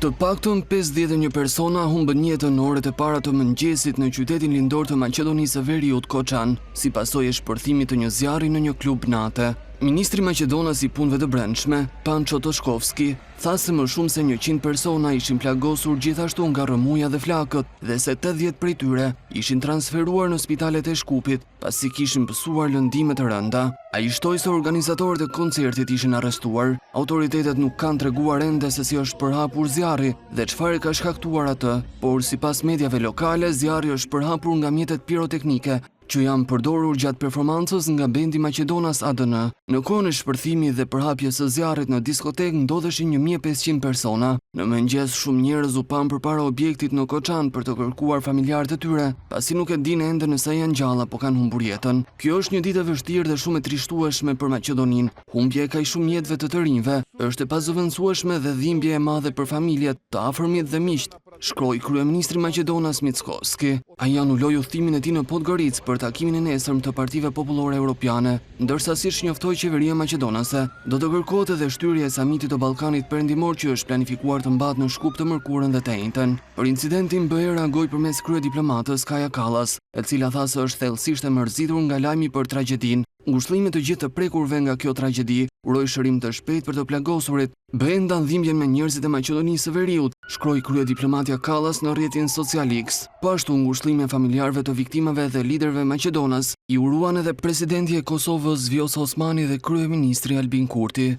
Të paktën 51 persona humbën jetën në orët e para të mëngjesit në qytetin lindor të Maqedonisë së Veriut Koçan, si pasojë e shpërthimit të një zjarri në një klub nate. Ministri Maqedonas i punëve të brendshme, Pancho Toshkovski, tha se më shumë se 100 persona ishin plagosur gjithashtu nga rrëmuja dhe flakët dhe se 80 prej tyre ishin transferuar në spitalet e Shkupit pasi kishin pësuar lëndime të rënda. Ai shtoi se organizatorët e koncertit ishin arrestuar. Autoritetet nuk kanë treguar ende se si është përhapur zjarri dhe çfarë ka shkaktuar atë, por sipas mediave lokale, zjarri është përhapur nga mjetet piroteknike që janë përdorur gjatë performancës nga bendi Maqedonas ADN. Në kohën e shpërthimit dhe përhapjes së zjarrit në diskotekë ndodheshin 1500 persona. Në mëngjes shumë njerëz u pan përpara objektit në Koçan për të kërkuar familjarët e tyre, pasi nuk e dinë ende nëse janë gjallë apo kanë humbur jetën. Kjo është një ditë e vështirë dhe shumë e trishtueshme për Maqedoninë. Humbja e kaq shumë jetëve të rinjve është e pazëvendësueshme dhe dhimbje e madhe për familjet, të afërmit dhe miqt, shkroi kryeministri Maqedonas Mickoski. Ai anuloi udhëtimin e tij në Podgoricë për takimin e nesërm të Partive Popullore Europiane, ndërsa siç njoftoi qeveria maqedonase, do të kërkohet edhe shtyrja e samitit të Ballkanit Perëndimor që është planifikuar të mbahet në Shkup të mërkurën dhe të njëjtën. Për incidentin BE reagoi përmes kryediplomatës Kaja Kallas, e cila tha se është thellësisht e mërzitur nga lajmi për tragjedinë. Ngushëllime të gjithë të prekurve nga kjo tragjedi, uroi shërim të shpejtë për të plagosurit. BE ndan dhimbjen me njerëzit e Maqedonisë së Veriut, shkroi kryediplomatja Kallas në rrjetin social X. Po ashtu ngushëllime familjarëve të viktimave dhe liderëve Maqedonas i uruan edhe presidenti e Kosovës Vjosa Osmani dhe kryeministri Albin Kurti.